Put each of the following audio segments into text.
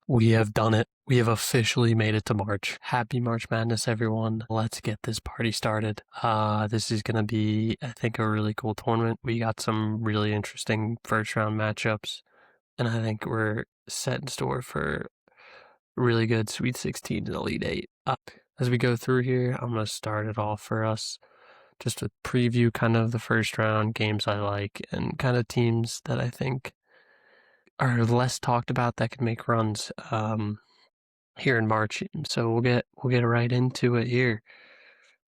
We have done it. We have officially made it to March. Happy March Madness, everyone. Let's get this party started. This is going to be, I think, a really cool tournament. We got some really interesting first round matchups, and I think we're set in store for really good Sweet 16 and Elite 8. As we go through here, I'm going to start it off for us. Just to preview kind of the first round games I like and kind of teams that I think are less talked about that could make runs here in March. So we'll get right into it here.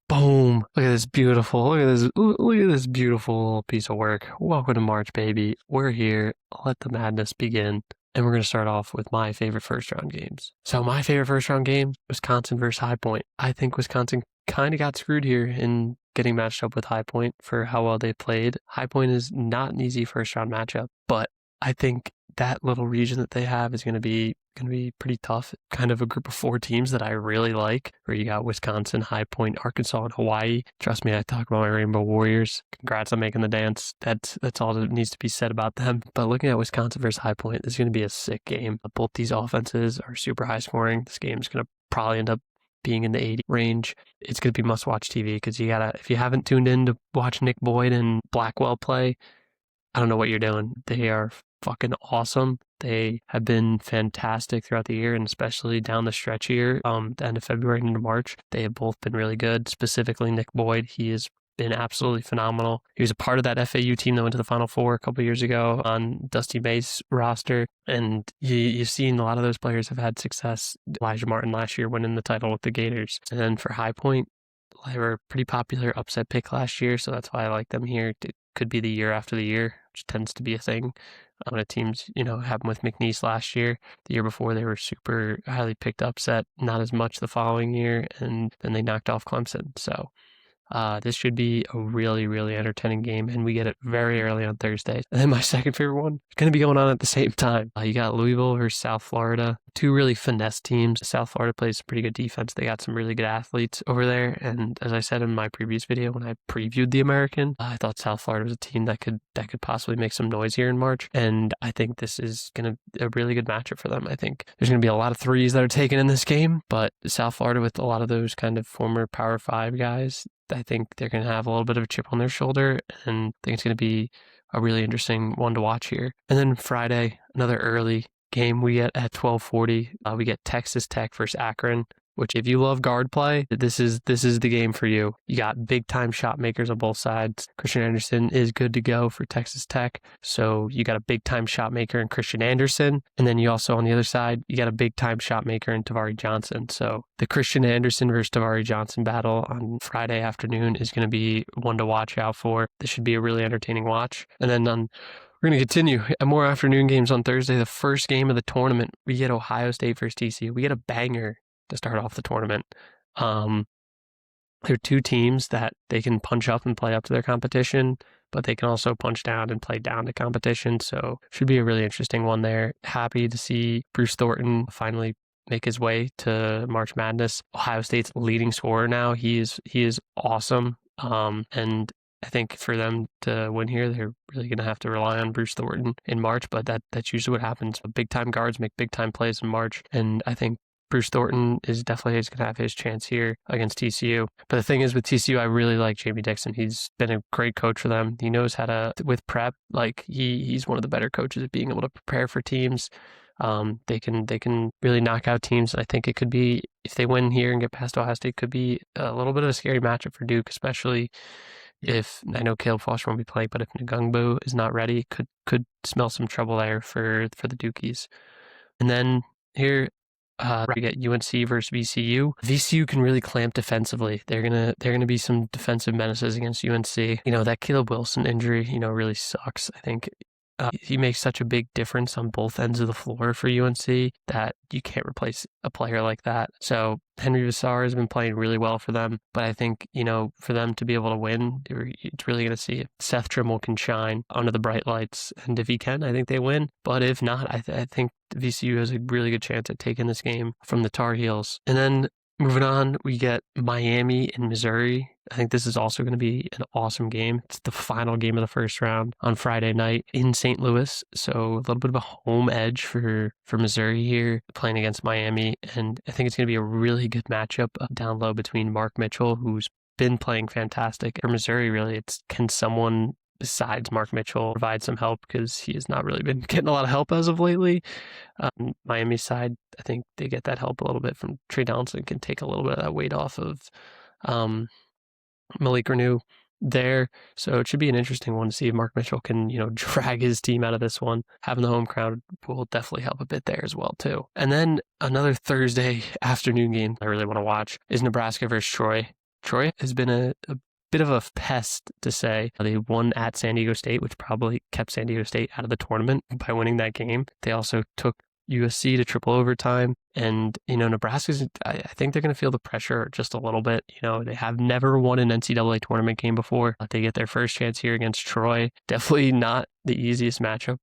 Boom! Look at this beautiful. Look at this beautiful piece of work. Welcome to March, baby. We're here. Let the madness begin. And we're going to start off with my favorite first round games. So my favorite first round game, Wisconsin versus High Point. I think Wisconsin kind of got screwed here in getting matched up with High Point for how well they played. High Point is not an easy first round matchup, but I think that little region that they have is going to be pretty tough. Kind of a group of four teams that I really like, where you got Wisconsin, High Point, Arkansas, and Hawaii. Trust me, I talk about my Rainbow Warriors. Congrats on making the dance. That's all that needs to be said about them. But looking at Wisconsin versus High Point, this is going to be a sick game. Both these offenses are super high scoring. This game is going to probably end up being in the 80 range. It's going to be must-watch TV because if you haven't tuned in to watch Nick Boyd and Blackwell play, I don't know what you're doing. They are fucking awesome. They have been fantastic throughout the year, and especially down the stretch here, the end of February into March. They have both been really good. Specifically, Nick Boyd, he has been absolutely phenomenal. He was a part of that FAU team that went to the Final Four a couple years ago on Dusty May's roster, and you've seen a lot of those players have had success. Elijah Martin last year winning the title with the Gators. And then for High Point, they were a pretty popular upset pick last year, so that's why I like them here. It could be the year after the year, which tends to be a thing. When teams, happened with McNeese last year. The year before, they were super highly picked upset, not as much the following year, and then they knocked off Clemson. So this should be a really, really entertaining game, and we get it very early on Thursday. And then my second favorite one is going to be going on at the same time. You got Louisville versus South Florida. Two really finesse teams. South Florida plays pretty good defense. They got some really good athletes over there. And as I said in my previous video when I previewed the American, I thought South Florida was a team that could possibly make some noise here in March. And I think this is going to be a really good matchup for them. I think there's going to be a lot of threes that are taken in this game, but South Florida with a lot of those kind of former Power 5 guys, I think they're going to have a little bit of a chip on their shoulder, and I think it's going to be a really interesting one to watch here. And then Friday, another early game we get at 12:40. We get Texas Tech versus Akron, which if you love guard play, this is the game for you. You got big time shot makers on both sides. Christian Anderson is good to go for Texas Tech. So you got a big time shot maker in Christian Anderson. And then you also on the other side, you got a big time shot maker in Tavari Johnson. So the Christian Anderson versus Tavari Johnson battle on Friday afternoon is going to be one to watch out for. This should be a really entertaining watch. And then we're going to continue. More afternoon games on Thursday. The first game of the tournament, we get Ohio State versus TCU. We get a banger to start off the tournament. They're two teams that they can punch up and play up to their competition, but they can also punch down and play down to competition. So should be a really interesting one there. Happy to see Bruce Thornton finally make his way to March Madness. Ohio State's leading scorer now. He is awesome. And I think for them to win here, they're really going to have to rely on Bruce Thornton in March, but that's usually what happens. Big time guards make big time plays in March, and I think Bruce Thornton is definitely going to have his chance here against TCU. But the thing is with TCU, I really like Jamie Dixon. He's been a great coach for them. He knows how to, with prep, like he's one of the better coaches at being able to prepare for teams. They can really knock out teams. I think it could be, if they win here and get past Ohio State, could be a little bit of a scary matchup for Duke, especially if, I know Caleb Foster won't be playing, but if Ngungbu is not ready, could smell some trouble there for the Dukies. And then here, we get UNC versus VCU. VCU can really clamp defensively. They're gonna be some defensive menaces against UNC. That Caleb Wilson injury, really sucks. I think he makes such a big difference on both ends of the floor for UNC that you can't replace a player like that. So Henry Vassar has been playing really well for them, but I think, for them to be able to win, it's really going to see if Seth Trimble can shine under the bright lights. And if he can, I think they win. But if not, I think VCU has a really good chance at taking this game from the Tar Heels. And then Moving on, we get Miami and Missouri. I think this is also going to be an awesome game. It's the final game of the first round on Friday night in St. Louis. So a little bit of a home edge for Missouri here playing against Miami. And I think it's going to be a really good matchup down low between Mark Mitchell, who's been playing fantastic, or Missouri really. It's can someone besides Mark Mitchell provide some help, because he has not really been getting a lot of help as of lately. Miami's side, I think they get that help a little bit from Trey Donaldson, can take a little bit of that weight off of Malik Renew there. So it should be an interesting one to see if Mark Mitchell can, drag his team out of this one. Having the home crowd will definitely help a bit there as well, too. And then another Thursday afternoon game I really want to watch is Nebraska versus Troy. Troy has been a bit of a pest, to say. They won at San Diego State, which probably kept San Diego State out of the tournament by winning that game. They also took USC to triple overtime. And, Nebraska's, I think they're going to feel the pressure just a little bit. They have never won an NCAA tournament game before. They get their first chance here against Troy. Definitely not the easiest matchup.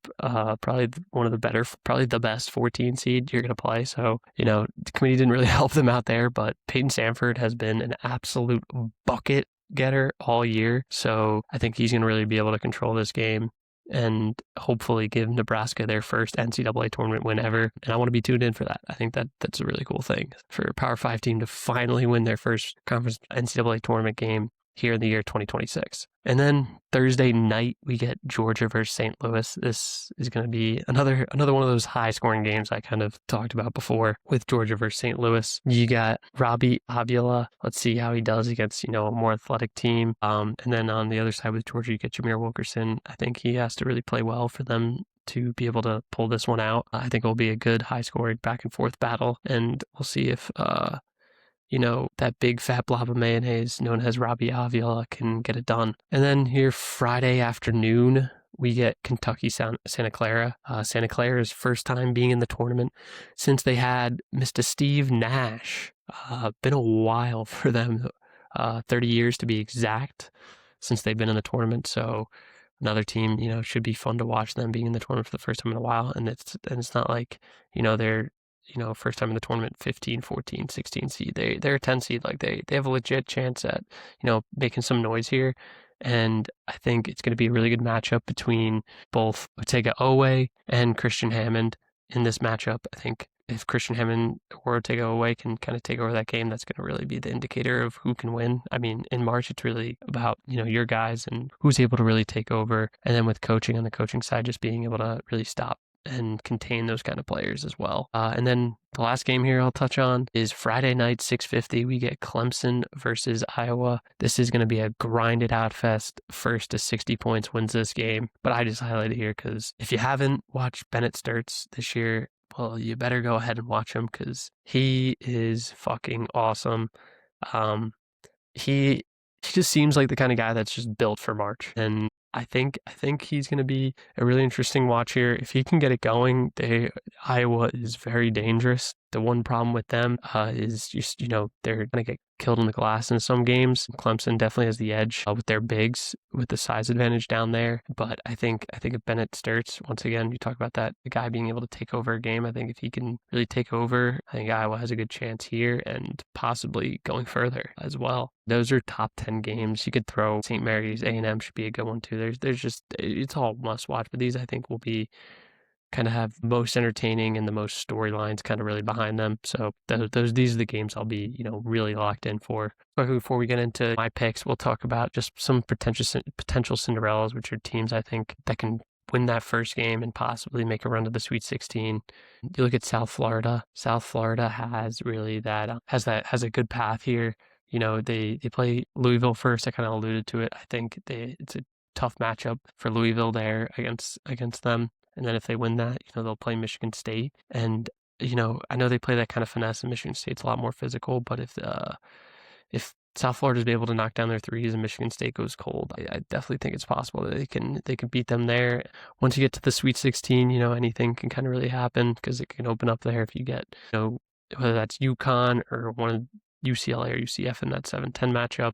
Probably one of the better, probably the best 14 seed you're going to play. So, the committee didn't really help them out there, but Peyton Sanford has been an absolute bucket getter all year. So I think he's going to really be able to control this game and hopefully give Nebraska their first NCAA tournament win ever. And I want to be tuned in for that. I think that's a really cool thing for a Power 5 team to finally win their first conference NCAA tournament game here in the year 2026. And then Thursday night, we get Georgia versus St. Louis. This is going to be another one of those high-scoring games I kind of talked about before with Georgia versus St. Louis. You got Robbie Avila. Let's see how he does against, a more athletic team. And then on the other side with Georgia, you get Jameer Wilkerson. I think he has to really play well for them to be able to pull this one out. I think it'll be a good high-scoring back-and-forth battle, and we'll see if that big fat blob of mayonnaise known as Robbie Avila can get it done. And then here Friday afternoon, we get Kentucky Santa Clara. Santa Clara's first time being in the tournament since they had Mr. Steve Nash. Been a while for them, 30 years to be exact, since they've been in the tournament. So another team, should be fun to watch them being in the tournament for the first time in a while. And it's not like, they're first time in the tournament, 15, 14, 16 seed. They're a 10 seed. Like they have a legit chance at, making some noise here. And I think it's going to be a really good matchup between both Otega Owe and Christian Hammond in this matchup. I think if Christian Hammond or Otega Owe can kind of take over that game, that's going to really be the indicator of who can win. I mean, in March, it's really about, your guys and who's able to really take over. And then with coaching on the coaching side, just being able to really stop and contain those kind of players as well. And then the last game here I'll touch on is Friday night, 6:50. We get Clemson versus Iowa. This is going to be a grinded out fest. First to 60 points wins this game. But I just highlight it here because if you haven't watched Bennett Sturts this year, well, you better go ahead and watch him because he is fucking awesome. He just seems like the kind of guy that's just built for March. And I think he's going to be a really interesting watch here. If he can get it going, Iowa is very dangerous. The one problem with them is just, they're going to get killed in the glass in some games. Clemson definitely has the edge with their bigs, with the size advantage down there. But I think if Bennett Sturts, once again, you talk about that, the guy being able to take over a game, I think if he can really take over, I think Iowa has a good chance here and possibly going further as well. Those are top 10 games. You could throw St. Mary's. A&M should be a good one too. There's just, it's all must watch, but these I think will be kind of have most entertaining and the most storylines kind of really behind them. So these are the games I'll be, really locked in for. But before we get into my picks, we'll talk about just some potential Cinderellas, which are teams I think that can win that first game and possibly make a run to the Sweet 16. You look at South Florida. South Florida has really has a good path here. They play Louisville first. I kind of alluded to it. I think it's a tough matchup for Louisville there against them. And then if they win that, they'll play Michigan State. And, I know they play that kind of finesse, and Michigan State's a lot more physical. But if South Florida's be able to knock down their threes and Michigan State goes cold, I definitely think it's possible that they can beat them there. Once you get to the Sweet 16, anything can kind of really happen because it can open up there if you get, whether that's UConn or one of UCLA or UCF in that 7-10 matchup.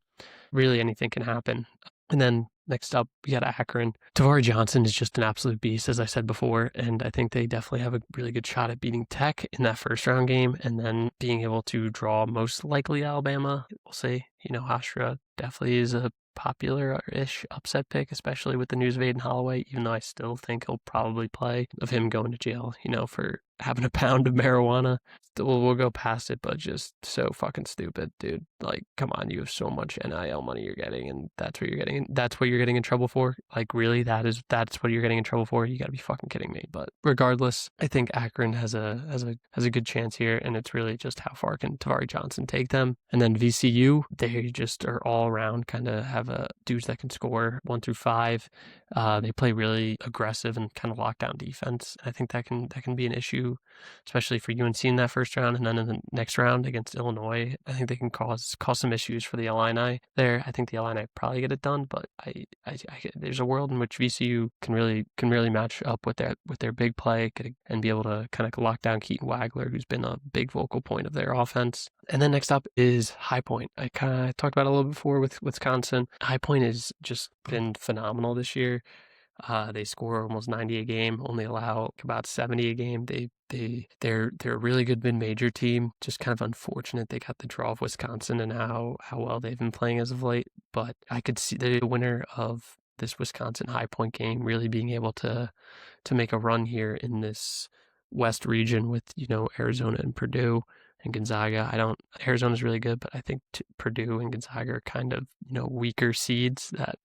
Really anything can happen. And then Next up, we got Akron. Tavari Johnson is just an absolute beast, as I said before, and I think they definitely have a really good shot at beating Tech in that first round game, and then being able to draw most likely Alabama. We'll see. Hofstra definitely is a popular-ish upset pick, especially with the news of Aiden Holloway, even though I still think he'll probably play, of him going to jail, for having a pound of marijuana. We'll go past it, but just so fucking stupid, dude. Like, come on, you have so much NIL money you're getting, and that's what you're getting. That's what you're getting in trouble for. Like, really, that's what you're getting in trouble for. You got to be fucking kidding me. But regardless, I think Akron has a good chance here, and it's really just how far can Tavari Johnson take them. And then VCU, they just are all around, kind of have dudes that can score 1 through 5. They play really aggressive and kind of lockdown defense. I think that can be an issue, especially for UNC in that first round, and then in the next round against Illinois. I think they can cause some issues for the Illini there. I think the Illini probably get it done, but I there's a world in which VCU can really match up with their big play and be able to kind of lock down Keaton Wagler, who's been a big vocal point of their offense. And then next up is High Point. I kind of talked about it a little before with Wisconsin. High Point has just been phenomenal this year. They score almost 90 a game, only allow about 70 a game. They're a really good mid-major team. Just kind of unfortunate they got the draw of Wisconsin and how well they've been playing as of late. But I could see the winner of this Wisconsin High Point game really being able to make a run here in this West region with Arizona and Purdue and Gonzaga. Arizona's really good, but I think Purdue and Gonzaga are kind of weaker seeds that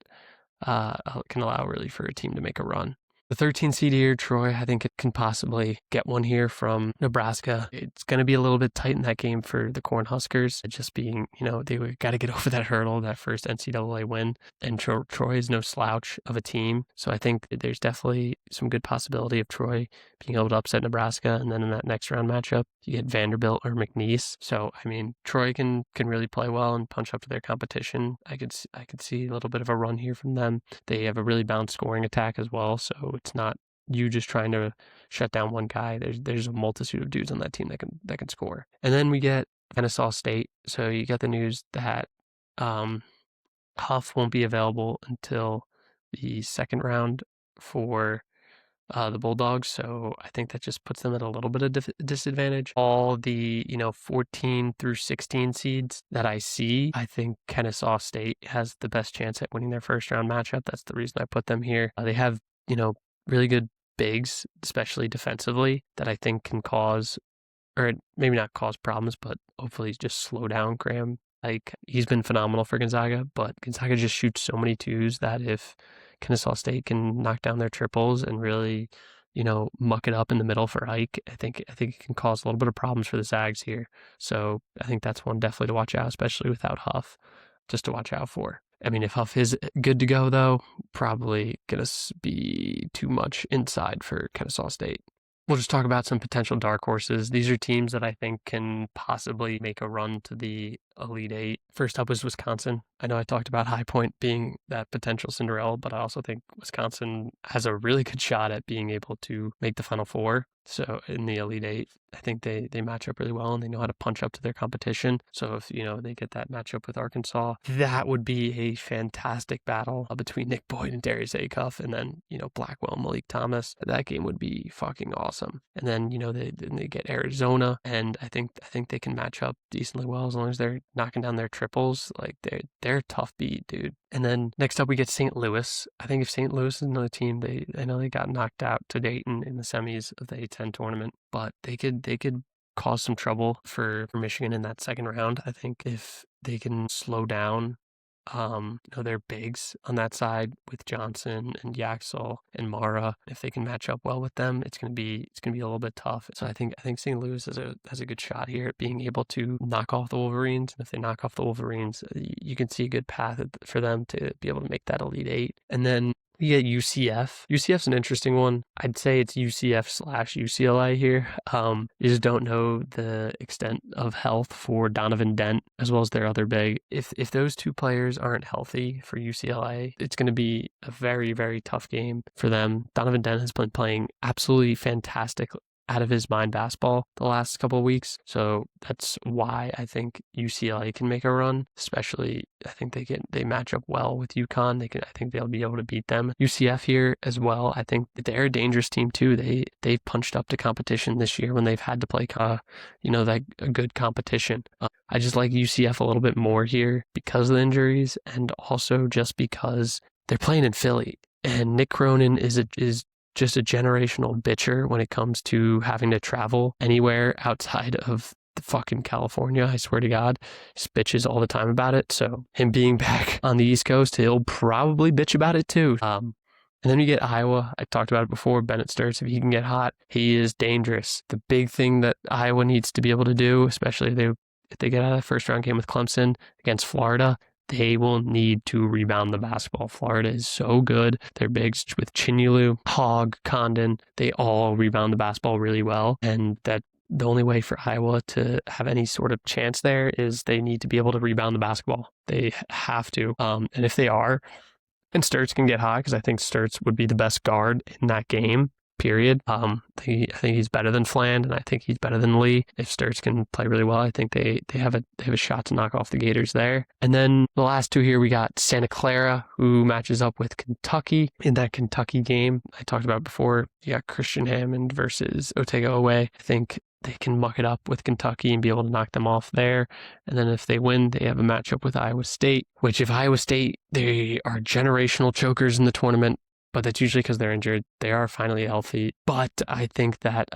can allow really for a team to make a run. The 13 seed here, Troy, I think it can possibly get one here from Nebraska. It's going to be a little bit tight in that game for the Cornhuskers. Just being, they got to get over that hurdle, that first NCAA win. And Troy is no slouch of a team. So I think there's definitely some good possibility of Troy being able to upset Nebraska. And then in that next round matchup, you get Vanderbilt or McNeese. So, Troy can really play well and punch up to their competition. I could see a little bit of a run here from them. They have a really balanced scoring attack as well. So it's not you just trying to shut down one guy. There's a multitude of dudes on that team that can score. And then we get Kennesaw State. So you get the news that Huff won't be available until the second round for the Bulldogs. So I think that just puts them at a little bit of disadvantage. All the 14 through 16 seeds that I see, I think Kennesaw State has the best chance at winning their first round matchup. That's the reason I put them here. They have really good bigs, especially defensively, that I think can cause, or maybe not cause problems, but hopefully just slow down Graham. Like, he's been phenomenal for Gonzaga, but Gonzaga just shoots so many twos that if Kennesaw State can knock down their triples and really, muck it up in the middle for Ike, I think it can cause a little bit of problems for the Zags here. So I think that's one definitely to watch out, especially without Huff, just to watch out for. If Huff is good to go, though, probably going to be too much inside for Kennesaw State. We'll just talk about some potential dark horses. These are teams that I think can possibly make a run to the Elite Eight. First up is Wisconsin. I know I talked about High Point being that potential Cinderella, but I also think Wisconsin has a really good shot at being able to make the Final Four. So in the Elite Eight, I think they match up really well and they know how to punch up to their competition. So if, they get that matchup with Arkansas, that would be a fantastic battle between Nick Boyd and Darius Acuff, and then, Blackwell, Malik Thomas. That game would be fucking awesome. And then, they get Arizona, and I think they can match up decently well as long as they're knocking down their triples. Like, they're a tough beat, dude. And then next up we get St. Louis. I think if St. Louis is another team, I know they got knocked out to Dayton in the semis of the A10 tournament, but they could cause some trouble for Michigan in that second round. I think if they can slow down their bigs on that side with Johnson and Yaxel and Mara, if they can match up well with them, it's gonna be a little bit tough. So I think St. Louis has a good shot here at being able to knock off the Wolverines. And if they knock off the Wolverines, you can see a good path for them to be able to make that Elite Eight. And then we get UCF. UCF's an interesting one. I'd say it's UCF/UCLA here. You just don't know the extent of health for Donovan Dent as well as their other big. If those two players aren't healthy for UCLA, it's going to be a very, very tough game for them. Donovan Dent has been playing absolutely fantastic out of his mind basketball the last couple of weeks. So that's why I think UCLA can make a run, especially I think they match up well with UConn. I think they'll be able to beat them. UCF here as well. I think they're a dangerous team too. They've punched up to competition this year when they've had to play that a good competition. I just like UCF a little bit more here because of the injuries and also just because they're playing in Philly. And Nick Cronin is just a generational bitcher when it comes to having to travel anywhere outside of the fucking California. I swear to God, he bitches all the time about it. So him being back on the East Coast, he'll probably bitch about it too. And then you get Iowa. I talked about it before. Bennett Sturts, if he can get hot, he is dangerous. The big thing that Iowa needs to be able to do, especially if they get out of the first round game with Clemson against Florida, they will need to rebound the basketball. Florida is so good. Their bigs with Chinulu, Hogg, Condon, they all rebound the basketball really well. And that the only way for Iowa to have any sort of chance there is they need to be able to rebound the basketball. They have to. And if they are, and Sturts can get hot, because I think Sturts would be the best guard in that game, period. I think he's better than Fland, and I think he's better than Lee. If Sturts can play really well, I think they have a shot to knock off the Gators there. And then the last two here, we got Santa Clara, who matches up with Kentucky in that Kentucky game I talked about before. You got Christian Hammond versus Otega Oweh. I think they can muck it up with Kentucky and be able to knock them off there. And then if they win, they have a matchup with Iowa State, which if Iowa State, they are generational chokers in the tournament, but that's usually because they're injured. They are finally healthy. But I think that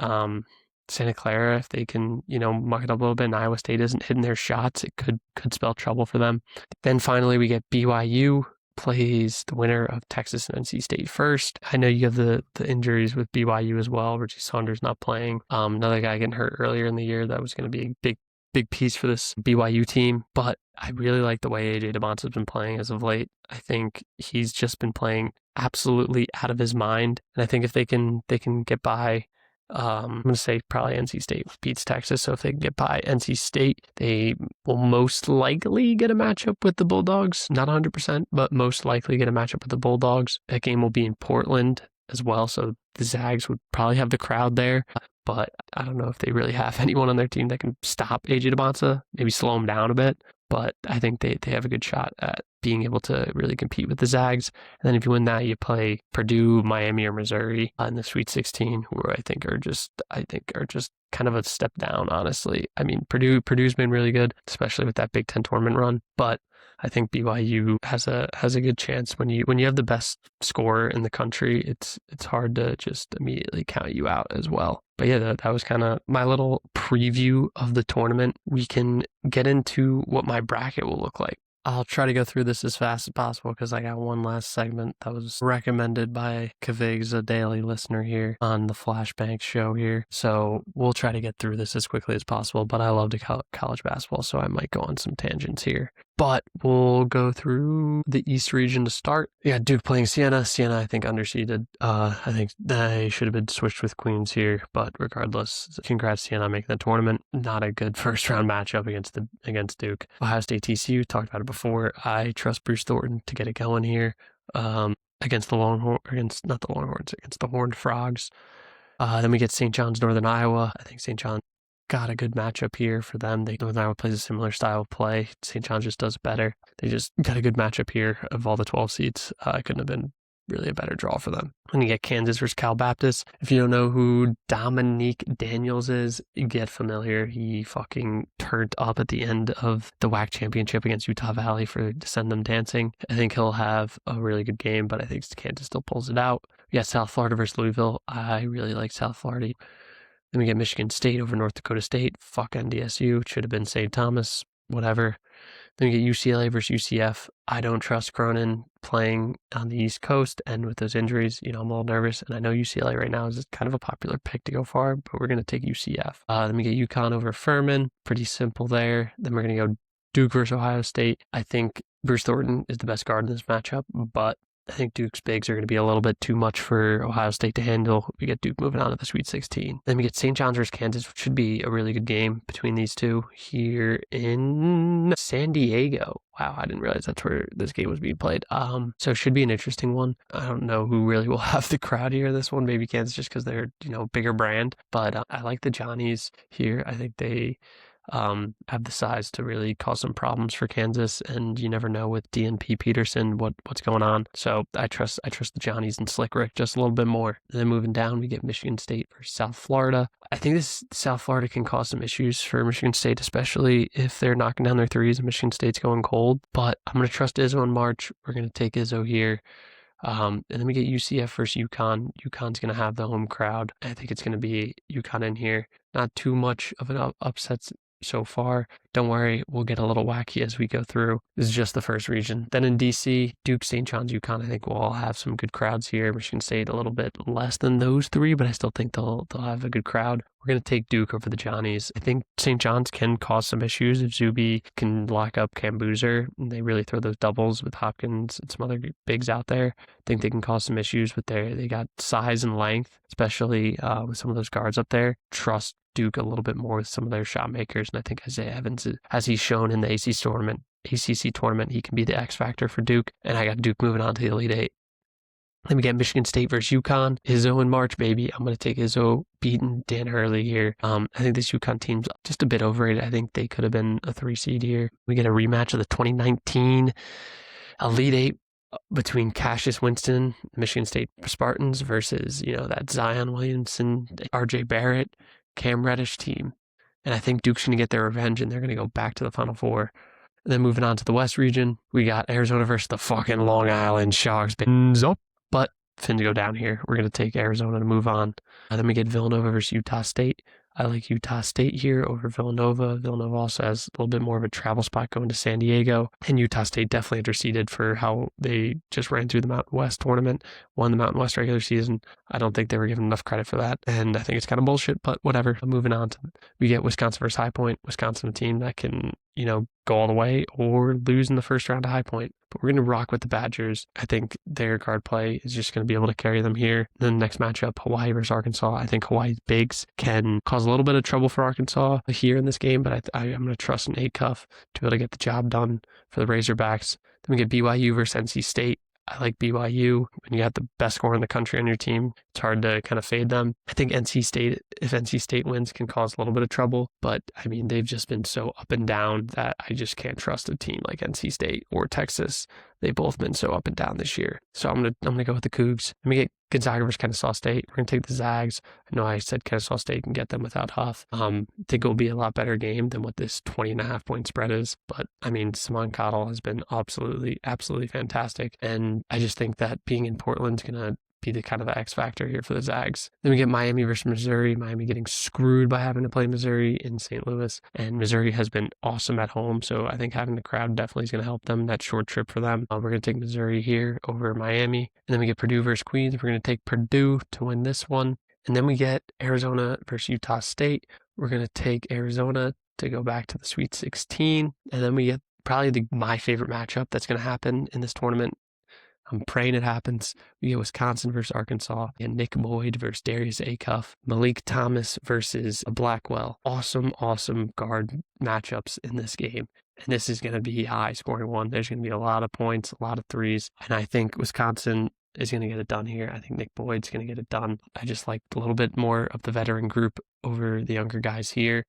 Santa Clara, if they can, muck it up a little bit and Iowa State isn't hitting their shots, it could spell trouble for them. Then finally, we get BYU plays the winner of Texas and NC State first. I know you have the injuries with BYU as well. Richie Saunders not playing. Another guy getting hurt earlier in the year that was going to be a big piece for this BYU team. But I really like the way AJ DeBonce's been playing as of late. I think he's just been playing absolutely out of his mind. And I think if they can get by, I'm going to say probably NC State beats Texas. So if they can get by NC State, they will most likely get a matchup with the Bulldogs. Not 100%, but most likely get a matchup with the Bulldogs. That game will be in Portland as well. So the Zags would probably have the crowd there. But I don't know if they really have anyone on their team that can stop AJ DeBonce, maybe slow him down a bit. But I think they have a good shot at being able to really compete with the Zags. And then if you win that, you play Purdue, Miami, or Missouri in the Sweet 16, who I think are just kind of a step down, honestly. I mean, Purdue's been really good, especially with that Big Ten tournament run. But I think BYU has a good chance when you have the best scorer in the country. It's hard to just immediately count you out as well. But yeah, that was kind of my little preview of the tournament. We can get into what my bracket will look like. I'll try to go through this as fast as possible because I got one last segment that was recommended by Kavig's, a daily listener here on the Flashbang show here. So we'll try to get through this as quickly as possible, but I love college basketball, so I might go on some tangents here. But we'll go through the East region to start. Yeah, Duke playing Siena. Siena, I think, underseeded. I think they should have been switched with Queens here, but regardless, congrats Siena on making the tournament. Not a good first round matchup against Duke. Ohio State TCU, talked about it before. I trust Bruce Thornton to get it going here against the Horned Frogs. Then we get St. John's Northern Iowa. I think St. John got a good matchup here for them. Northern Iowa plays a similar style of play. St. John's just does better. They just got a good matchup here of all the 12 seeds. It couldn't have been really a better draw for them. Then you get Kansas versus Cal Baptist. If you don't know who Dominique Daniels is, get familiar. He fucking turned up at the end of the WAC championship against Utah Valley for to send them dancing. I think he'll have a really good game, but I think Kansas still pulls it out. We got South Florida versus Louisville. I really like South Florida. Then we get Michigan State over North Dakota State. Fuck NDSU. It should have been St. Thomas. Whatever. Then we get UCLA versus UCF. I don't trust Cronin playing on the East Coast, and with those injuries, I'm a little nervous. And I know UCLA right now is kind of a popular pick to go far, but we're going to take UCF. Then we get UConn over Furman. Pretty simple there. Then we're going to go Duke versus Ohio State. I think Bruce Thornton is the best guard in this matchup, but I think Duke's bigs are going to be a little bit too much for Ohio State to handle. We get Duke moving on to the Sweet 16. Then we get St. John's versus Kansas, which should be a really good game between these two here in San Diego. Wow, I didn't realize that's where this game was being played. So it should be an interesting one. I don't know who really will have the crowd here this one. Maybe Kansas just because they're, bigger brand. But I like the Johnnies here. I think they have the size to really cause some problems for Kansas, and you never know with DNP Peterson what's going on. So I trust the Johnnies and Slick Rick just a little bit more. And then moving down, we get Michigan State versus South Florida. I think this South Florida can cause some issues for Michigan State, especially if they're knocking down their threes and Michigan State's going cold. But I'm going to trust Izzo in March. We're going to take Izzo here. And then we get UCF versus UConn. UConn's going to have the home crowd. I think it's going to be UConn in here. Not too much of an upset so far. Don't worry, we'll get a little wacky as we go through. This is just the first region. Then in DC, Duke, St. John's, UConn, I think we'll all have some good crowds here. Michigan State a little bit less than those three, but I still think they'll have a good crowd. We're going to take Duke over the Johnnies. I think St. John's can cause some issues if Zuby can lock up Cam Boozer. They really throw those doubles with Hopkins and some other bigs out there. I think they can cause some issues with they got size and length, especially with some of those guards up there. Trust Duke a little bit more with some of their shot makers, and I think Isaiah Evans, as he's shown in the ACC tournament, he can be the X factor for Duke, and I got Duke moving on to the Elite Eight. Then we get Michigan State versus UConn. Izzo in March, baby. I'm going to take Izzo beating Dan Hurley here. I think this UConn team's just a bit overrated. I think they could have been a 3 seed here. We get a rematch of the 2019 Elite Eight between Cassius Winston, Michigan State Spartans versus, that Zion Williamson, RJ Barrett, Cam Reddish team. And I think Duke's going to get their revenge, and they're going to go back to the Final Four. And then moving on to the West region, we got Arizona versus the fucking Long Island Sharks. Fins up, but fins go down here. We're going to take Arizona to move on. And then we get Villanova versus Utah State. I like Utah State here over Villanova. Villanova also has a little bit more of a travel spot going to San Diego. And Utah State definitely interceded for how they just ran through the Mountain West tournament, won the Mountain West regular season. I don't think they were given enough credit for that. And I think it's kind of bullshit, but whatever. Moving on, we get Wisconsin versus High Point. Wisconsin, a team that can, go all the way or lose in the first round of High Point. But we're going to rock with the Badgers. I think their guard play is just going to be able to carry them here. Then the next matchup, Hawaii versus Arkansas. I think Hawaii's bigs can cause a little bit of trouble for Arkansas here in this game, but I'm going to trust an A-Cuff to be able to get the job done for the Razorbacks. Then we get BYU versus NC State. I like BYU. When you got the best scorer in the country on your team, it's hard to kind of fade them. I think if NC State wins, can cause a little bit of trouble. But, they've just been so up and down that I just can't trust a team like NC State or Texas. They've both been so up and down this year. So I'm gonna go with the Cougs. Let me get Gonzaga versus Kennesaw State. We're going to take the Zags. I know I said Kennesaw State can get them without Huff. I think it will be a lot better game than what this 20.5 point spread is. But, Simone Cottle has been absolutely fantastic. And I just think that being in Portland's going to be the kind of the X factor here for the Zags. Then we get Miami versus Missouri. Miami getting screwed by having to play Missouri in St. Louis. And Missouri has been awesome at home. So I think having the crowd definitely is going to help them. That short trip for them. We're going to take Missouri here over Miami. And then we get Purdue versus Queens. We're going to take Purdue to win this one. And then we get Arizona versus Utah State. We're going to take Arizona to go back to the Sweet 16. And then we get probably my favorite matchup that's going to happen in this tournament. I'm praying it happens. We get Wisconsin versus Arkansas, and Nick Boyd versus Darius Acuff, Malik Thomas versus Blackwell. Awesome guard matchups in this game. And this is going to be a high-scoring one. There's going to be a lot of points, a lot of threes. And I think Wisconsin is going to get it done here. I think Nick Boyd's going to get it done. I just like a little bit more of the veteran group over the younger guys here.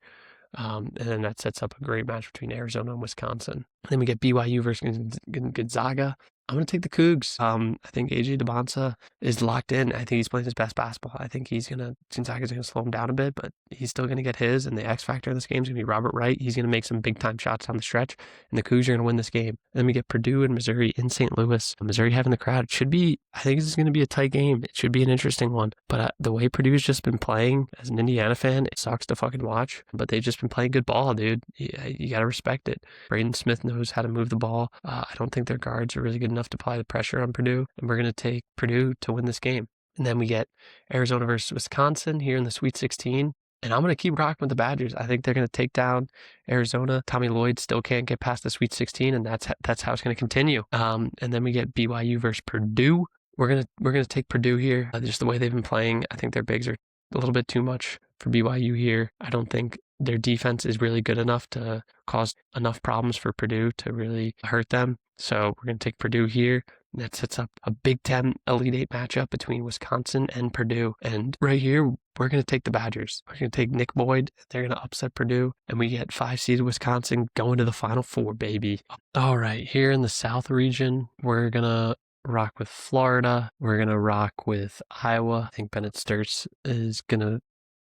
And then that sets up a great match between Arizona and Wisconsin. And then we get BYU versus Gonzaga. I'm going to take the Cougs. I think AJ DeBonsa is locked in. I think he's playing his best basketball. I think Gonzaga's going to slow him down a bit, but he's still going to get his. And the X factor in this game is going to be Robert Wright. He's going to make some big time shots down the stretch, and the Cougs are going to win this game. And then we get Purdue and Missouri in St. Louis. Missouri having the crowd. I think this is going to be a tight game. It should be an interesting one. But the way Purdue's just been playing, as an Indiana fan, it sucks to fucking watch. But they've just been playing good ball, dude. You got to respect it. Braden Smith knows how to move the ball. I don't think their guards are really good enough to apply the pressure on Purdue, and we're going to take Purdue to win this game. And then we get Arizona versus Wisconsin here in the Sweet 16. And I'm going to keep rocking with the Badgers. I think they're going to take down Arizona. Tommy Lloyd still can't get past the Sweet 16, and that's how it's going to continue. And then we get BYU versus Purdue. We're gonna take Purdue here. Just the way they've been playing, I think their bigs are a little bit too much for BYU here. I don't think their defense is really good enough to cause enough problems for Purdue to really hurt them. So we're going to take Purdue here. That sets up a Big Ten Elite Eight matchup between Wisconsin and Purdue. And right here, we're going to take the Badgers. We're going to take Nick Boyd. They're going to upset Purdue. And we get 5-seeded Wisconsin going to the Final Four, baby. All right, here in the South region, we're going to rock with Florida. We're going to rock with Iowa. I think Bennett Sturts is going to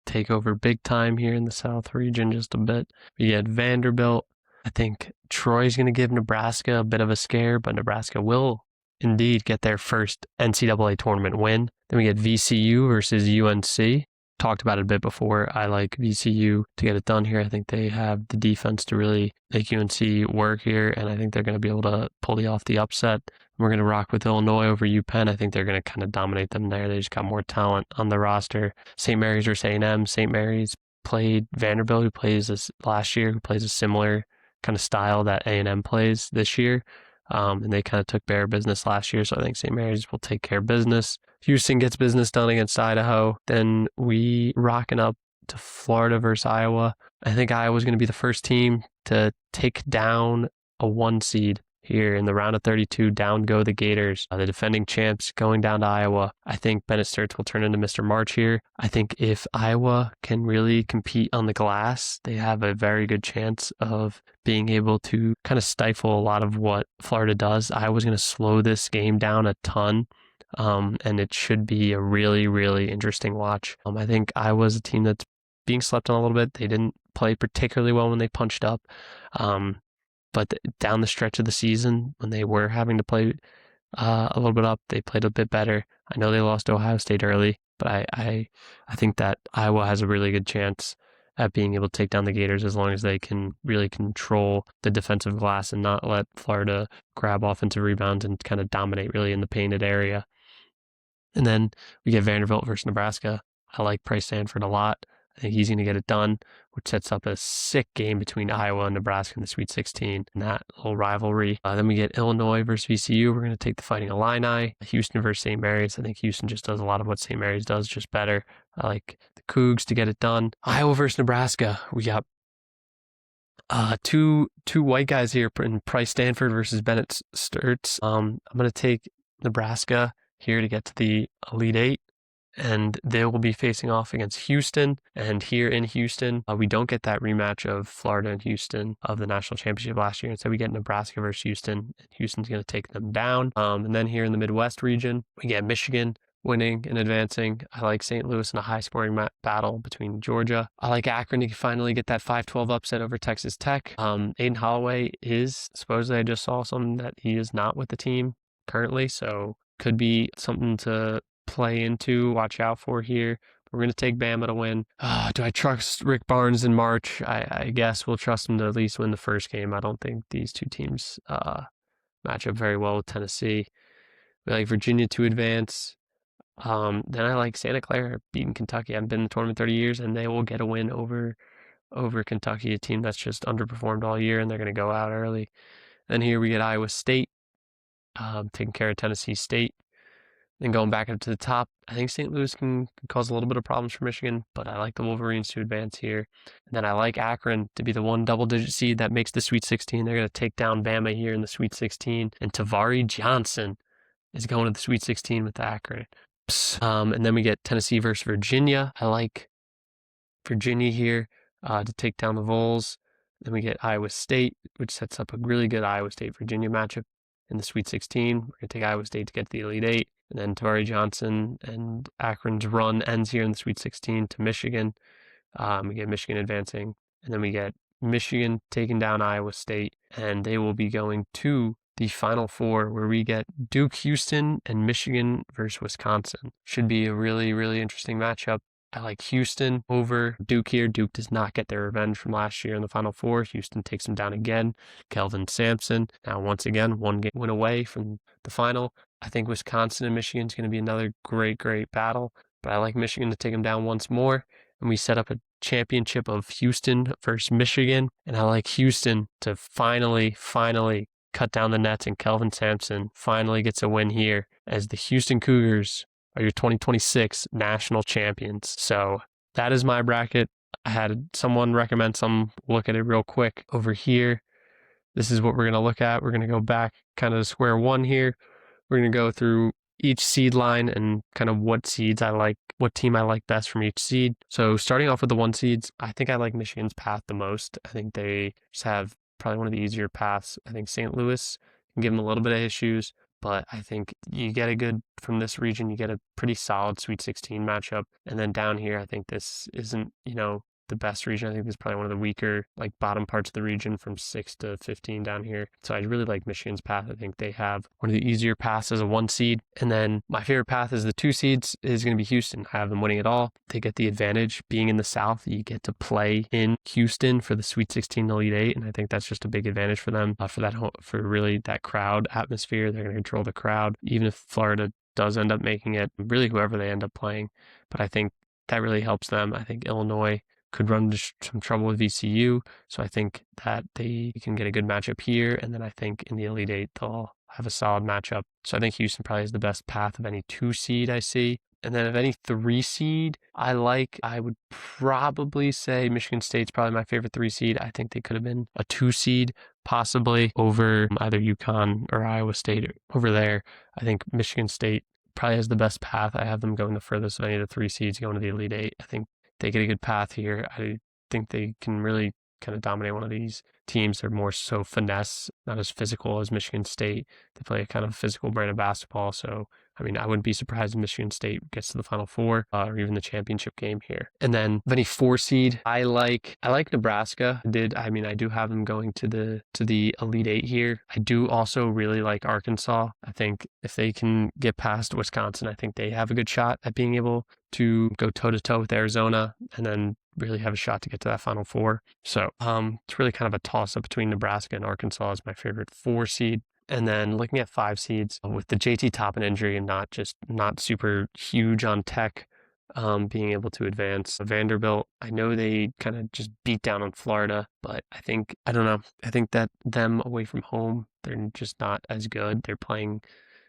take over big time here in the South region just a bit. We get Vanderbilt. I think Troy's going to give Nebraska a bit of a scare, but Nebraska will indeed get their first NCAA tournament win. Then we get VCU versus UNC. Talked about it a bit before. I like VCU to get it done here. I think they have the defense to really make UNC work here, and I think they're going to be able to pull off the upset. We're going to rock with Illinois over UPenn. I think they're going to kind of dominate them there. They just got more talent on the roster. St. Mary's versus A&M. St. Mary's played Vanderbilt, who plays this last year, who plays a similar kind of style that A&M plays this year. And they kind of took bare business last year, so I think St. Mary's will take care of business. Houston gets business done against Idaho. Then we rocking up to Florida versus Iowa. I think Iowa's going to be the first team to take down a 1 seed here in the round of 32. Down go the Gators, the defending champs, going down to Iowa. I think Bennett Sturts will turn into Mr. March here. I think if Iowa can really compete on the glass, they have a very good chance of being able to kind of stifle a lot of what Florida does. Iowa's going to slow this game down a ton. And it should be a really, really interesting watch. I think Iowa's a team that's being slept on a little bit. They didn't play particularly well when they punched up. But down the stretch of the season, when they were having to play a little bit up, they played a bit better. I know they lost to Ohio State early, but I think that Iowa has a really good chance at being able to take down the Gators as long as they can really control the defensive glass and not let Florida grab offensive rebounds and kind of dominate really in the painted area. And then we get Vanderbilt versus Nebraska. I like Price Sanford a lot. I think he's going to get it done, which sets up a sick game between Iowa and Nebraska in the Sweet 16 and that little rivalry. Then we get Illinois versus VCU. We're going to take the Fighting Illini. Houston versus St. Mary's. I think Houston just does a lot of what St. Mary's does, just better. I like the Cougs to get it done. Iowa versus Nebraska. We got two white guys here in Price Stanford versus Bennett Sturts. I'm going to take Nebraska here to get to the Elite Eight, and they will be facing off against Houston. And here in Houston, we don't get that rematch of Florida and Houston of the national championship last year. Instead, we get Nebraska versus Houston, and Houston's going to take them down. And then here in the Midwest region, we get Michigan winning and advancing. I like St. Louis in a high-scoring battle between Georgia. I like Akron to finally get that 5-12 upset over Texas Tech. Aiden Holloway is, supposedly I just saw something that he is not with the team currently, so could be something to play into, watch out for here. We're going to take Bama to win. Do I trust Rick Barnes in March? I guess we'll trust him to at least win the first game. I don't think these two teams match up very well with Tennessee. We like Virginia to advance. Then I like Santa Clara beating Kentucky. I haven't been in the tournament 30 years, and they will get a win over Kentucky, a team that's just underperformed all year, and they're going to go out early. Then here we get Iowa State taking care of Tennessee State. Then going back up to the top, I think St. Louis can cause a little bit of problems for Michigan, but I like the Wolverines to advance here. And then I like Akron to be the one double-digit seed that makes the Sweet 16. They're going to take down Bama here in the Sweet 16. And Tavari Johnson is going to the Sweet 16 with Akron. And then we get Tennessee versus Virginia. I like Virginia here to take down the Vols. Then we get Iowa State, which sets up a really good Iowa State-Virginia matchup in the Sweet 16. We're going to take Iowa State to get to the Elite Eight. And then Tavari Johnson and Akron's run ends here in the Sweet 16 to Michigan. We get Michigan advancing. And then we get Michigan taking down Iowa State. And they will be going to the Final Four, where we get Duke, Houston, and Michigan versus Wisconsin. Should be a really, really interesting matchup. I like Houston over Duke here. Duke does not get their revenge from last year in the Final Four. Houston takes them down again. Kelvin Sampson, now once again, one game win away from the final. I think Wisconsin and Michigan is going to be another great, great battle. But I like Michigan to take them down once more. And we set up a championship of Houston versus Michigan, and I like Houston to finally cut down the nets, and Kelvin Sampson finally gets a win here as the Houston Cougars are your 2026 national champions. So that is my bracket. I had someone recommend some. Look at it real quick over here. This is what we're going to look at. We're going to go back kind of to square one here. We're going to go through each seed line and kind of what seeds I like, what team I like best from each seed. So starting off with the 1 seeds, I think I like Michigan's path the most. I think they just have probably one of the easier paths. I think St. Louis can give them a little bit of issues, but I think you get a good, from this region, you get a pretty solid Sweet 16 matchup. And then down here, I think this isn't, the best region. I think this is probably one of the weaker, like bottom parts of the region from 6 to 15 down here. So I really like Michigan's path. I think they have one of the easier paths as a 1 seed. And then my favorite path is the 2 seeds is going to be Houston. I have them winning it all. They get the advantage being in the South. You get to play in Houston for the Sweet 16 Elite 8. And I think that's just a big advantage for them, for really that crowd atmosphere. They're going to control the crowd, even if Florida does end up making it, really whoever they end up playing. But I think that really helps them. I think Illinois could run into some trouble with VCU. So I think that they can get a good matchup here. And then I think in the Elite 8, they'll have a solid matchup. So I think Houston probably has the best path of any 2 seed I see. And then of any 3 seed I would probably say Michigan State's probably my favorite 3 seed. I think they could have been a 2 seed, possibly over either UConn or Iowa State over there. I think Michigan State probably has the best path. I have them going the furthest of any of the 3 seeds going to the Elite 8. I think they get a good path here. I think they can really kind of dominate one of these teams. They're more so finesse, not as physical as Michigan State. They play a kind of physical brand of basketball. So, I wouldn't be surprised if Michigan State gets to the Final Four or even the championship game here. And then of any 4 seed, I like Nebraska. I do have them going to the Elite 8 here. I do also really like Arkansas. I think if they can get past Wisconsin, I think they have a good shot at being able to go toe-to-toe with Arizona and then really have a shot to get to that Final Four. So it's really kind of a toss-up between Nebraska and Arkansas as my favorite 4 seed. And then looking at 5 seeds with the JT Toppin injury and not super huge on Tech being able to advance. Vanderbilt, I know they kind of just beat down on Florida, but I don't know. I think that them away from home, they're just not as good. They're playing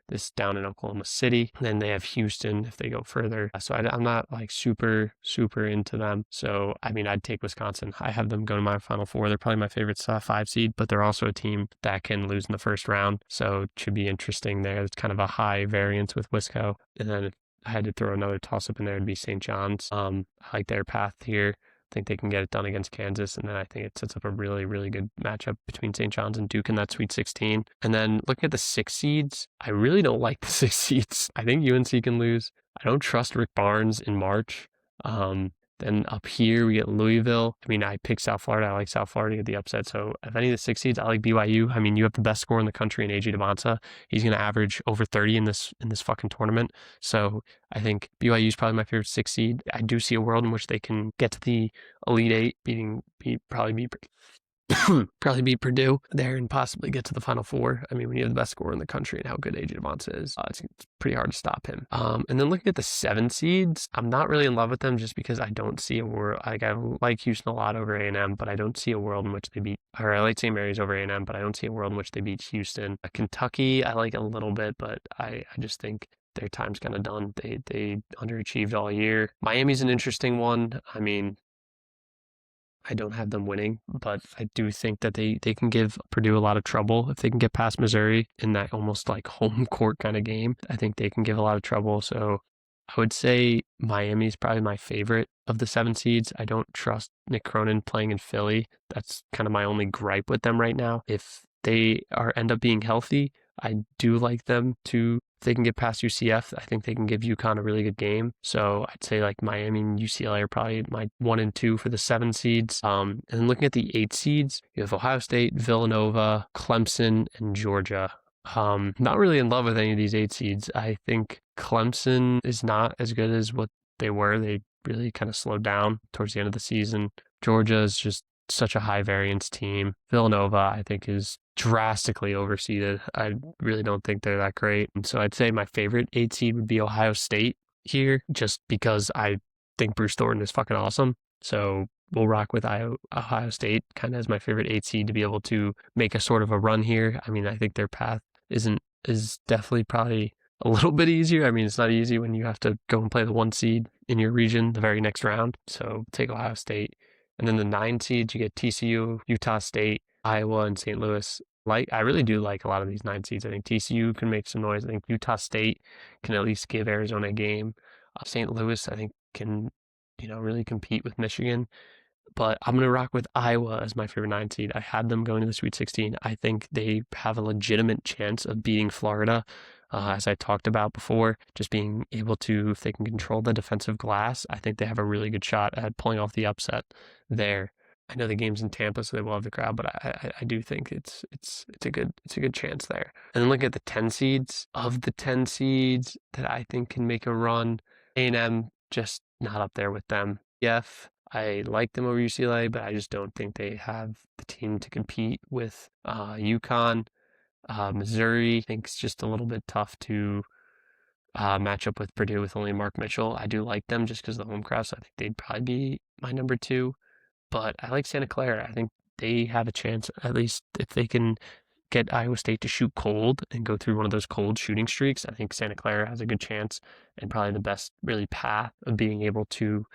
this down in Oklahoma City. And then they have Houston if they go further. So I'm not like super into them. So, I'd take Wisconsin. I have them go to my Final Four. They're probably my favorite 5 seed, but they're also a team that can lose in the first round. So it should be interesting there. It's kind of a high variance with Wisco. And then if I had to throw another toss-up in there, it'd be St. John's. I like their path here. I think they can get it done against Kansas, and then I think it sets up a really, really good matchup between St. John's and Duke in that Sweet 16. And then looking at the 6 seeds, I really don't like the 6 seeds. I think UNC can lose. I don't trust Rick Barnes in March. Then up here, we get Louisville. I picked South Florida. I like South Florida to get the upset. So of any of the 6 seeds, I like BYU. You have the best scorer in the country in AJ Devonta. He's going to average over 30 in this fucking tournament. So I think BYU is probably my favorite 6 seed. I do see a world in which they can get to the Elite 8, probably beat Purdue there and possibly get to the Final Four. When you have the best scorer in the country and how good AJ Devonta is, it's pretty hard to stop him. And then looking at the 7 seeds, I'm not really in love with them just because I don't see a world. I like Houston a lot over A&M, but I don't see a world in which they beat. Or I like St. Mary's over A&M, but I don't see a world in which they beat Houston. Kentucky, I like a little bit, but I just think their time's kind of done. They underachieved all year. Miami's an interesting one. I don't have them winning, but I do think that they can give Purdue a lot of trouble if they can get past Missouri in that almost like home court kind of game. I think they can give a lot of trouble. So I would say Miami is probably my favorite of the 7 seeds. I don't trust Nick Cronin playing in Philly. That's kind of my only gripe with them right now. If they end up being healthy, I do like them to, if they can get past UCF, I think they can give UConn a really good game. So I'd say like Miami and UCLA are probably my 1 and 2 for the 7 seeds. And then looking at the 8 seeds, you have Ohio State, Villanova, Clemson, and Georgia. Not really in love with any of these 8 seeds. I think Clemson is not as good as what they were. They really kind of slowed down towards the end of the season. Georgia is just such a high variance team. Villanova, I think, is drastically overseeded. I really don't think they're that great. And so I'd say my favorite 8 seed would be Ohio State here, just because I think Bruce Thornton is fucking awesome. So we'll rock with Ohio State kind of as my favorite 8 seed to be able to make a sort of a run here. I mean, I think their path is definitely probably a little bit easier. I mean, it's not easy when you have to go and play the 1 seed in your region the very next round. So take Ohio State. And then the 9 seeds, you get TCU, Utah State, Iowa, and St. Louis. I really do like a lot of these 9 seeds. I think TCU can make some noise. I think Utah State can at least give Arizona a game. St. Louis, I think, can really compete with Michigan. But I'm going to rock with Iowa as my favorite 9 seed. I had them going to the Sweet 16. I think they have a legitimate chance of beating Florida, as I talked about before. Just being able to, if they can control the defensive glass, I think they have a really good shot at pulling off the upset there. I know the game's in Tampa, so they will have the crowd, but I do think it's a good chance there. And then look at the 10 seeds. Of the 10 seeds that I think can make a run, A&M just not up there with them. I like them over UCLA, but I just don't think they have the team to compete with UConn. Missouri, I think it's just a little bit tough to match up with Purdue with only Mark Mitchell. I do like them just because of the home crowd, so I think they'd probably be my number 2. But I like Santa Clara. I think they have a chance, at least if they can get Iowa State to shoot cold and go through one of those cold shooting streaks. I think Santa Clara has a good chance and probably the best really path of being able to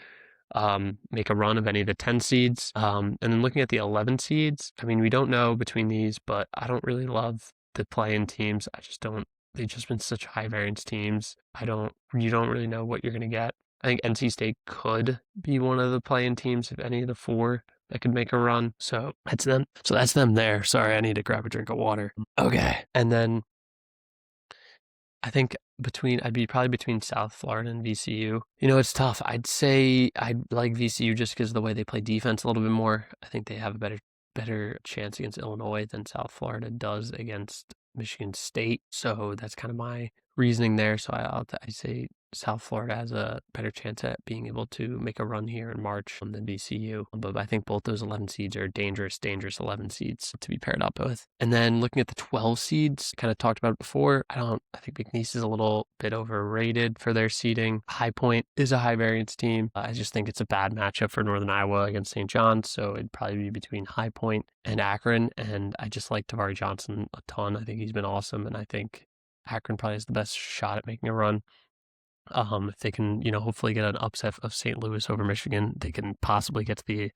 make a run of any of the 10 seeds. And then looking at the 11 seeds, I mean, we don't know between these, but I don't really love the play-in teams. I just don't. They've just been such high variance teams. You don't really know what you're going to get. I think NC State could be one of the play-in teams, if any of the 4 that could make a run. So that's them. So that's them there. Sorry, I need to grab a drink of water. Okay. And then I think I'd be probably between South Florida and VCU. It's tough. I'd say I'd like VCU just because of the way they play defense a little bit more. I think they have a better chance against Illinois than South Florida does against Michigan State. So that's kind of my reasoning there. So I say South Florida has a better chance at being able to make a run here in March than VCU. But I think both those 11 seeds are dangerous 11 seeds to be paired up with. And then looking at the 12 seeds, kind of talked about it before. I think McNeese is a little bit overrated for their seeding. High Point is a high variance team. I just think it's a bad matchup for Northern Iowa against St. John's. So it'd probably be between High Point and Akron. And I just like Tavari Johnson a ton. I think he's been awesome. And I think Akron probably has the best shot at making a run. If they can, hopefully get an upset of St. Louis over Michigan, they can possibly get to the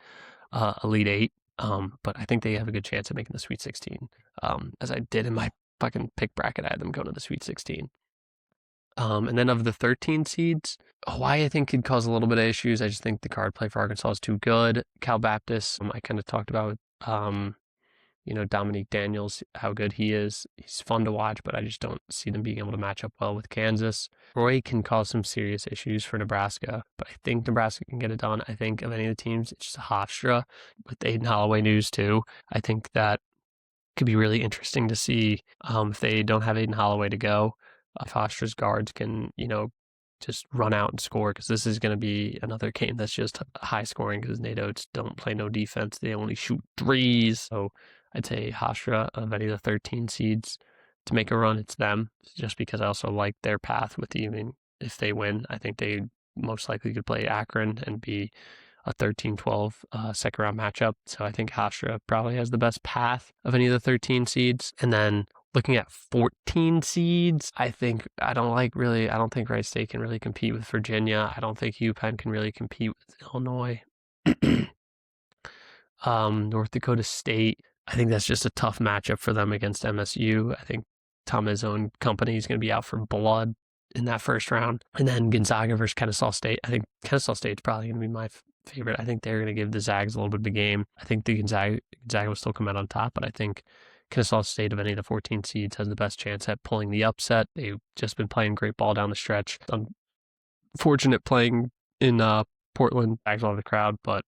Elite 8. But I think they have a good chance of making the Sweet 16. As I did in my fucking pick bracket, I had them going to the Sweet 16. And then of the 13 seeds, Hawaii I think could cause a little bit of issues. I just think the card play for Arkansas is too good. Cal Baptist, I kind of talked about Dominique Daniels, how good he is. He's fun to watch, but I just don't see them being able to match up well with Kansas. Roy can cause some serious issues for Nebraska, but I think Nebraska can get it done. I think of any of the teams, it's just Hofstra with Aiden Holloway news too. I think that could be really interesting to see if they don't have Aiden Holloway to go. If Hofstra's guards can, just run out and score, because this is going to be another game that's just high scoring because NATOs don't play no defense. They only shoot threes. So I'd say Hofstra of any of the 13 seeds to make a run, it's them, just because I also like their path with even if they win. I think they most likely could play Akron and be a 13-12 second round matchup. So I think Hofstra probably has the best path of any of the 13 seeds. And then looking at 14 seeds, I think Wright State can really compete with Virginia. I don't think UPenn can really compete with Illinois. North Dakota State, I think that's just a tough matchup for them against MSU. I think Tom Izzo and company is going to be out for blood in that first round. And then Gonzaga versus Kennesaw State. I think Kennesaw State's probably going to be my favorite. I think they're going to give the Zags a little bit of a game. I think the Gonzaga will still come out on top, but I think Kennesaw State of any of the 14 seeds has the best chance at pulling the upset. They've just been playing great ball down the stretch. Unfortunate playing in Portland, Zags will have the crowd, but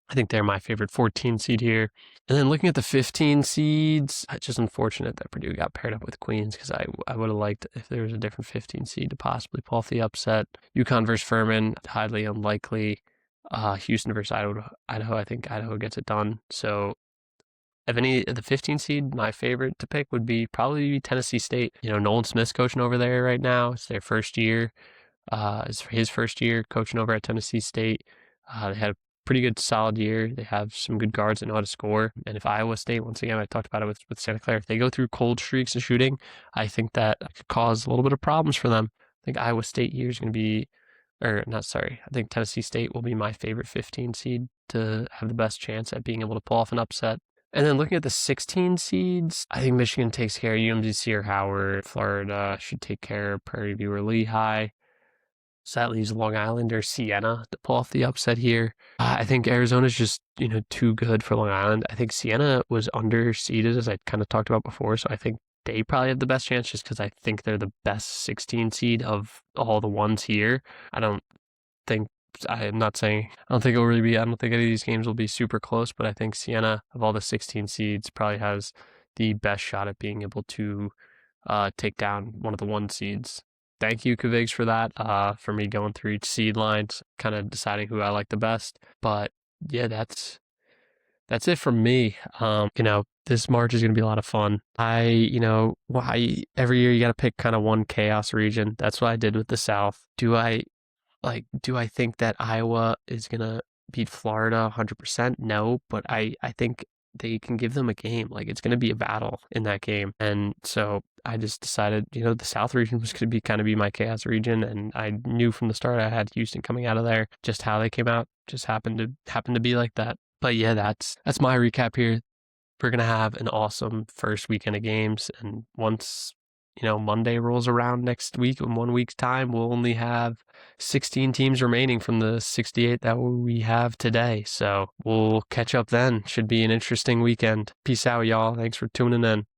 I think they're my favorite 14 seed here. And then looking at the 15 seeds, it's just unfortunate that Purdue got paired up with Queens, because I would have liked if there was a different 15 seed to possibly pull off the upset. UConn versus Furman, highly unlikely. Houston versus Idaho, I think Idaho gets it done. So of any of the 15 seed, my favorite to pick would be probably Tennessee State. Nolan Smith's coaching over there right now. It's their first year. It's his first year coaching over at Tennessee State. They had a pretty good solid year. They have some good guards that know how to score. And if Iowa State, once again, I talked about it with Santa Clara, if they go through cold streaks in shooting, I think that could cause a little bit of problems for them. I think Iowa State here is going to be, or not, sorry, I think Tennessee State will be my favorite 15 seed to have the best chance at being able to pull off an upset. And then looking at the 16 seeds, I think Michigan takes care of UMBC or Howard. Florida should take care of Prairie View or Lehigh. So that leaves Long Island or Siena to pull off the upset here. I think Arizona's just, too good for Long Island. I think Siena was underseeded, as I kind of talked about before. So I think they probably have the best chance just because I think they're the best 16 seed of all the ones here. I don't think I don't think it'll really be, I don't think any of these games will be super close, but I think Siena, of all the 16 seeds, probably has the best shot at being able to take down one of the 1 seeds. Thank you, Kavigs, for that, for me going through each seed lines, kind of deciding who I like the best. But yeah, that's it from me. This March is going to be a lot of fun. Every year you got to pick kind of one chaos region. That's what I did with the South. Do I think that Iowa is going to beat Florida 100%? No, but I think they can give them a game. It's going to be a battle in that game. And so I just decided, the South region was going to be my chaos region. And I knew from the start I had Houston coming out of there. Just how they came out just happened to be like that. But yeah, that's my recap here. We're going to have an awesome first weekend of games. And once Monday rolls around next week, in 1 week's time, we'll only have 16 teams remaining from the 68 that we have today. So we'll catch up then. Should be an interesting weekend. Peace out, y'all. Thanks for tuning in.